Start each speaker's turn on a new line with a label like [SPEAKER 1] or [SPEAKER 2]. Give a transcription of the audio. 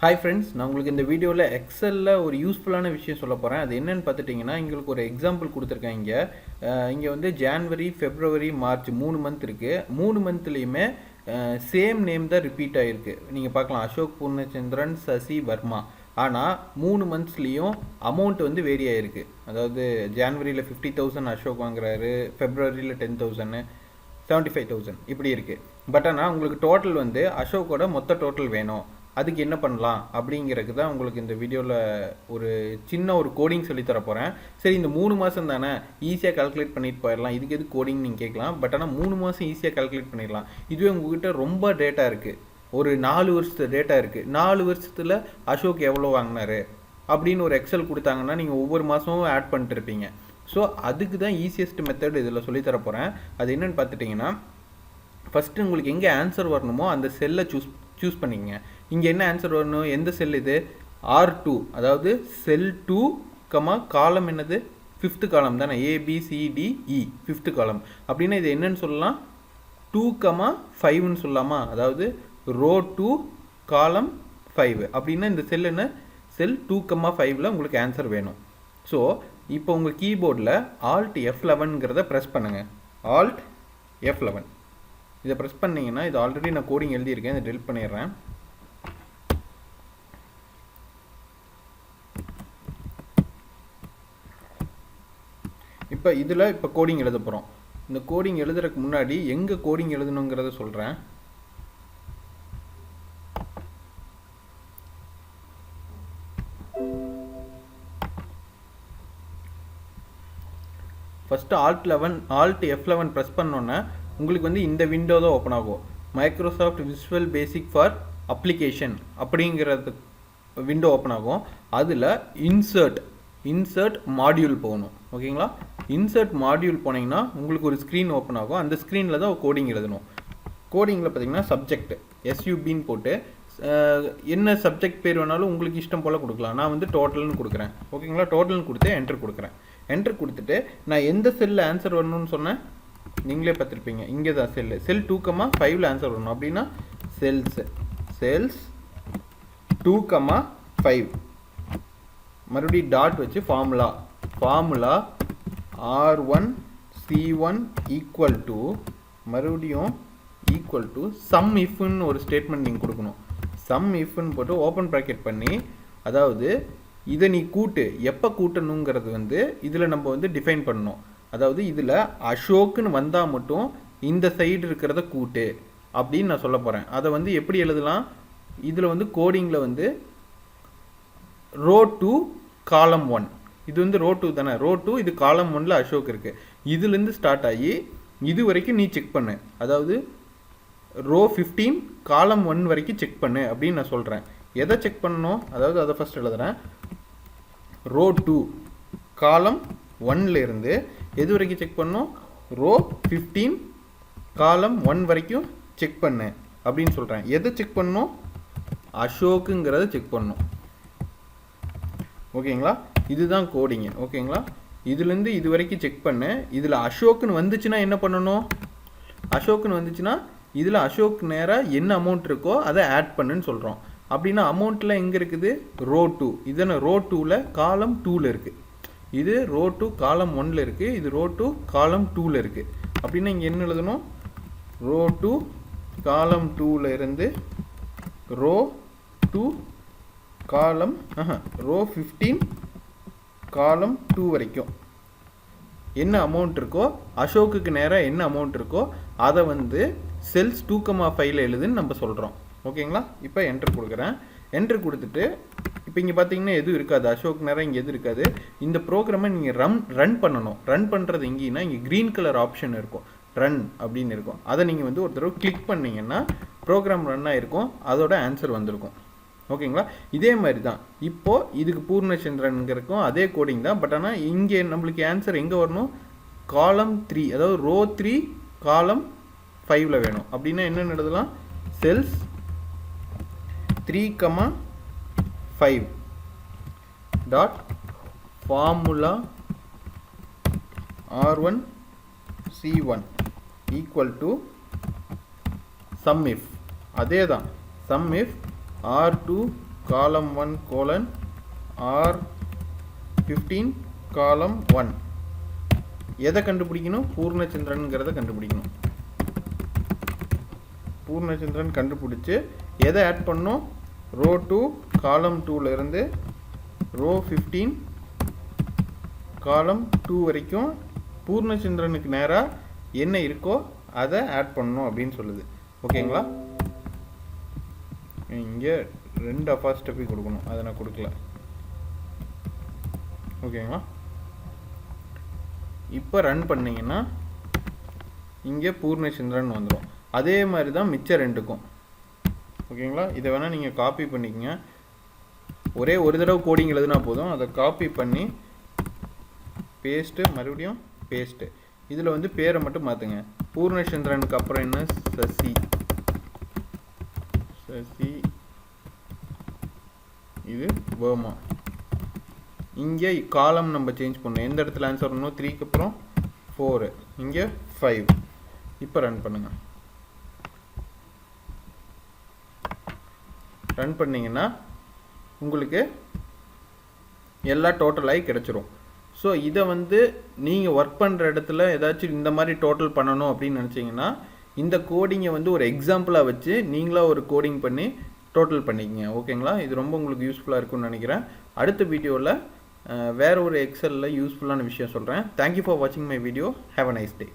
[SPEAKER 1] Hi friends, நான் உங்களுக்கு இந்த வீடியோவில் எக்ஸலில் ஒரு யூஸ்ஃபுல்லான விஷயம் சொல்ல போகிறேன். அது என்னன்னு பார்த்துட்டிங்கன்னா, எங்களுக்கு ஒரு எக்ஸாம்பிள் கொடுத்துருக்கேன் இங்கே வந்து ஜான்வரி, ஃபெப்ரவரி, மார்ச் 3 மந்த் இருக்குது. 3 மந்த்லேயுமே சேம் நேம் தான் ரிப்பீட் ஆகிருக்கு. நீங்கள் பார்க்கலாம், அசோக் பூர்ணச்சந்திரன், சசி வர்மா. ஆனால் 3 மந்த்ஸ்லேயும் அமௌண்ட் வந்து வேரி ஆகிருக்கு. அதாவது ஜான்வரியில் 50,000 அசோக் வாங்குறாரு, ஃபெப்ரவரியில் 10,000, 75,000 இப்படி இருக்குது. பட் ஆனால் உங்களுக்கு டோட்டல் வந்து அசோக்கோட மொத்த டோட்டல் வேணும். அதுக்கு என்ன பண்ணலாம் அப்படிங்கிறதுக்கு தான் உங்களுக்கு இந்த வீடியோவில் ஒரு சின்ன ஒரு கோடிங் சொல்லித்தர போகிறேன். சரி, இந்த 3 மாதம் தானே ஈஸியாக கால்குலேட் பண்ணிட்டு போயிடலாம், இதுக்கு எது கோடிங் நீங்கள் கேட்கலாம். பட் ஆனால் 3 மாதம் ஈஸியாக கால்குலேட் பண்ணிடலாம். இதுவே உங்ககிட்ட ரொம்ப டேட்டா இருக்குது, ஒரு 4 வருஷத்து டேட்டா இருக்குது. 4 வருஷத்தில் அசோக் எவ்வளோ வாங்கினாரு அப்படின்னு ஒரு எக்ஸல் கொடுத்தாங்கன்னா நீங்கள் ஒவ்வொரு மாதமும் ஆட் பண்ணிட்டு இருப்பீங்க. ஸோ அதுக்கு தான் ஈஸியஸ்ட் மெத்தட் இதில் சொல்லித்தர போகிறேன். அது என்னென்னு பார்த்துட்டிங்கன்னா, ஃபஸ்ட்டு உங்களுக்கு எங்கே ஆன்சர் வரணுமோ அந்த செல்லை சூஸ் பண்ணிக்கங்க. இங்கே என்ன ஆன்சர் வரணும், எந்த செல் இது, R2, அதாவது செல் 2, காலம் என்னது, 5th காலம் தானே, ABCDE 5th காலம். அப்படின்னா இது என்னன்னு சொல்லலாம், 2,5ன்னு சொல்லலாமா, அதாவது ரோ 2 காலம் 5. அப்படின்னா இந்த செல் என்ன, செல் 2,5ல் உங்களுக்கு ஆன்சர் வேணும். ஸோ இப்போ உங்கள் கீபோர்டில் Alt F11ங்கிறத ப்ரெஸ் பண்ணுங்கள். Alt F11 இதை ப்ரெஸ் பண்ணிங்கன்னா, இது ஆல்ரெடி நான் கோடிங் எழுதியிருக்கேன், இதை டெலிட் பண்ணிடுறேன். இப்போ இதில் இப்போ கோடிங் எழுத போகிறோம். இந்த கோடிங் எழுதுறதுக்கு முன்னாடி எங்கே கோடிங் எழுதணுங்கிறத சொல்கிறேன். ஃபஸ்ட்டு Alt F11 ப்ரெஸ் பண்ணோன்னே உங்களுக்கு வந்து இந்த விண்டோ தான் ஓப்பன் ஆகும். Microsoft visual basic for application அப்படிங்கிறது விண்டோ ஓப்பன் ஆகும். அதில் இன்சர்ட் மாடியூல் போகணும். ஓகேங்களா, இன்சர்ட் மாடியூல் போனீங்கன்னா உங்களுக்கு ஒரு ஸ்க்ரீன் ஓப்பன் ஆகும். அந்த ஸ்க்ரீனில் தான் கோடிங் எழுதணும். கோடிங்கில் பார்த்தீங்கன்னா சப்ஜெக்ட் SUBன்னு போட்டு என்ன சப்ஜெக்ட் பேர் வேணாலும் உங்களுக்கு இஷ்டம் போல் கொடுக்கலாம். நான் வந்து டோட்டல்னு கொடுக்குறேன். ஓகேங்களா, டோட்டல்னு கொடுத்து என்ட்ரு கொடுக்குறேன். என்ட்ரு கொடுத்துட்டு நான் எந்த செல்லில் ஆன்சர் வரணும்னு சொன்னேன், நீங்களே பார்த்துருப்பீங்க. இங்கே தான் செல் 2,5ல் ஆன்சர் வரணும். அப்படின்னா செல்ஸ் 2,5 மறுபடியும் டாட் வச்சு ஃபார்முலா R1C1 ஈக்குவல் டு மறுபடியும் ஈக்குவல் டு சம் இஃப்னு ஒரு ஸ்டேட்மெண்ட் நீங்கள் கொடுக்கணும். சம் இஃப்னு போட்டு ஓப்பன் ப்ராக்கெட் பண்ணி, அதாவது இதை நீ கூட்டு, எப்போ கூட்டணுங்கிறது வந்து இதில் நம்ம வந்து டிஃபைன் பண்ணணும். அதாவது இதில் அசோக்குன்னு வந்தால் மட்டும் இந்த சைடு இருக்கிறத கூட்டு அப்படின்னு நான் சொல்ல போகிறேன். அதை வந்து எப்படி எழுதலாம், இதில் வந்து கோடிங்கில் வந்து ரோ 2 காலம் 1, இது வந்து ரோ 2 தானே, ரோ 2 இது காலம் 1ல் அசோக் இருக்குது. இதுலேருந்து ஸ்டார்ட் ஆகி இது வரைக்கும் நீ செக் பண்ணு. அதாவது ரோ 15 காலம் 1 வரைக்கும் செக் பண்ணு அப்படின்னு நான் சொல்கிறேன். எதை செக் பண்ணணும், அதாவது அதை ஃபஸ்ட் எழுதுகிறேன். ரோ 2 காலம் 1லேருந்து எது வரைக்கும் செக் பண்ணணும், ரோ 15 காலம் 1 வரைக்கும் செக் பண்ணு அப்படின்னு சொல்கிறேன். எதை செக் பண்ணணும், அசோக்குங்கிறத செக் பண்ணணும். ஓகேங்களா, இதுதான் கோடிங்க. ஓகேங்களா, இதுலேருந்து இது வரைக்கும் செக் பண்ணு. இதில் அசோக்குன்னு வந்துச்சுன்னா என்ன பண்ணணும், அசோக்குன்னு வந்துச்சுன்னா இதில் அசோக் நேராக என்ன அமௌண்ட் இருக்கோ அதை ஆட் பண்ணுன்னு சொல்கிறோம். அப்படின்னா அமௌண்ட்டில் எங்கே இருக்குது, ரோ 2. இதுன்னு ரோ 2ல் காலம் 2ல் இருக்குது. இது ரோ 2 காலம் 1ல் இருக்குது. இது ரோ 2 காலம் 2ல் இருக்குது. அப்படின்னா இங்கே என்ன எழுதணும், ரோ 2 காலம் 2ல் இருந்து ரோ 2 காலம் ரோ 15 காலம் 2 வரைக்கும் என்ன அமௌண்ட் இருக்கோ, அசோக்குக்கு நேராக என்ன அமௌண்ட் இருக்கோ அதை வந்து செல்ஸ் 2,5ல் எழுதுன்னு நம்ம சொல்கிறோம். ஓகேங்களா, இப்போ என்ட்ரு கொடுக்குறேன். என்ட்ரு கொடுத்துட்டு இப்போ இங்கே பார்த்தீங்கன்னா எதுவும் இருக்காது, அசோக் நேரம் இங்கே எதுவும் இருக்காது. இந்த ப்ரோக்ராமை நீங்கள் ரன் பண்ணணும். ரன் பண்ணுறது எங்கேன்னா இங்கே க்ரீன் கலர் ஆப்ஷன் இருக்கும், ரன் அப்படின்னு இருக்கும். அதை நீங்கள் வந்து ஒரு தடவை கிளிக் பண்ணிங்கன்னா ப்ரோக்ராம் ரன் ஆகிருக்கும், அதோட ஆன்சர் வந்திருக்கும். ஓகேங்களா, இதே மாதிரி தான் இப்போது இதுக்கு பூர்ணச்சந்திரனுங்கிறக்கும் அதே கோடிங் தான். பட் ஆனால் இங்கே நம்மளுக்கு ஆன்சர் எங்கே வரணும், காலம் 3, அதாவது ரோ 3 காலம் 5ல் வேணும். அப்படின்னா என்னென்னு எழுதலாம், cells 3,5 dot formula R1C1 equal to sum if. அதே தான், sum if R2 column 1 colon R15 column 1 எதை கண்டுபிடிக்கணும்? பூர்ணச்சந்திரன்கிறத கண்டுபிடிக்கணும். பூர்ணச்சந்திரன் கண்டுபிடிச்சு எதை ஆட் பண்ணணும்? ரோ 2 காலம் 2ல இருந்து ரோ 15 காலம் 2 வரைக்கும் பூர்ணச்சந்திரனுக்கு நேராக என்ன இருக்கோ அதை ஆட் பண்ணணும் அப்படின்னு சொல்லுது. ஓகேங்களா? இங்கே 2 அப்பாஸ்ட்ரஃபி கொடுக்கணும், அதை நான் கொடுக்கல. ஓகேங்களா? இப்போ ரன் பண்ணிங்கன்னா இங்கே பூர்ணச்சந்திரன் வந்துடும். அதே மாதிரி தான் மிச்ச 2க்கும். ஓகேங்களா? இதை வேணால் நீங்கள் காப்பி பண்ணிக்கங்க. ஒரே ஒரு தடவை கோடிங் எழுதுனா போதும். அதை காப்பி பண்ணி பேஸ்ட்டு, மறுபடியும் பேஸ்ட்டு. இதில் வந்து பேரை மட்டும் மாற்றுங்க. பூர்ணச்சந்திரனுக்கு அப்புறம் என்ன? சசி. சசி. இது வேர்மா. இங்கே காலம் நம்ம சேஞ்ச் பண்ணணும். எந்த இடத்துல ஆன்சர் பண்ணணும்? 3க்கு அப்புறம் 4, இங்கே 5. இப்போ ரன் பண்ணுங்கள். ரன் பண்ணிங்கன்னா உங்களுக்கு எல்லா டோட்டலாகி கிடச்சிரும். ஸோ இதை வந்து நீங்கள் ஒர்க் பண்ணுற இடத்துல ஏதாச்சும் இந்த மாதிரி டோட்டல் பண்ணணும் அப்படின்னு நினச்சிங்கன்னா இந்த கோடிங்கை வந்து ஒரு எக்ஸாம்பிளாக வச்சு நீங்களாக ஒரு கோடிங் பண்ணி டோட்டல் பண்ணிக்கங்க. ஓகேங்களா? இது ரொம்ப உங்களுக்கு யூஸ்ஃபுல்லாக இருக்கும்னு நினைக்கிறேன். அடுத்த வீடியோவில் வேறு ஒரு எக்ஸலில் யூஸ்ஃபுல்லான விஷயம் சொல்கிறேன். தேங்க்யூ ஃபார் வாட்சிங் my video. Have a nice day.